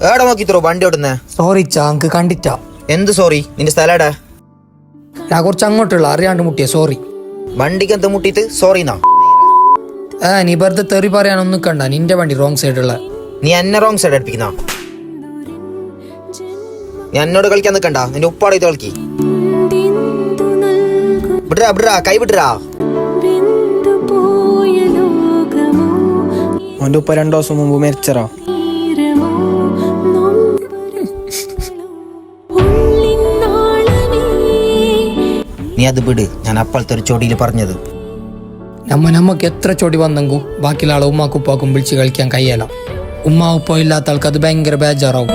ഏടെ നോക്കിത്രോ വണ്ടി ഓടുന്നേ? Sorry shank കണ്ടിട്ടാ. എന്ത് സോറി? നിന്റെ സ്ഥലടാ? ഞാൻ കുറച്ച് അങ്ങോട്ടുള്ള അറിയാണ്ട് മുട്ടിയ സോറി. വണ്ടിക്ക് എന്ത് മുട്ടിട്ട് സോറിന്നാ? നീ വെറുതെ തെറി പറയാനൊന്നും കണ്ട. നിന്റെ വണ്ടി റോങ് സൈഡുള്ള. നീ എന്നെ റോങ് സൈഡ് അടുപ്പിക്കുന്ന? നീ എന്നോട് കളിക്കാൻ നിൽക്കണ്ട. നിന്റെ ഉപ്പാടെ ഇത് കളിക്കി. വിടറാ വിടറാ, കൈ വിടറാ. അവന്റെ ഉപ്പ 2 ദിവസം മുമ്പ് മരിച്ചറാ. നീ അത് വിട്. ഞാൻ അപ്പോഴത്തെ ഒരു ചോടിയിൽ പറഞ്ഞത്. നമുക്ക് എത്ര ചൊടി വന്നെങ്കും ബാക്കിയുള്ള ആളെ ഉമ്മാക്കും ഉപ്പാക്കും വിളിച്ച് കളിക്കാൻ കഴിയല. ഉമ്മ ഉപ്പ ഇല്ലാത്ത ആൾക്ക് അത് ഭയങ്കര ബേജാറാവും.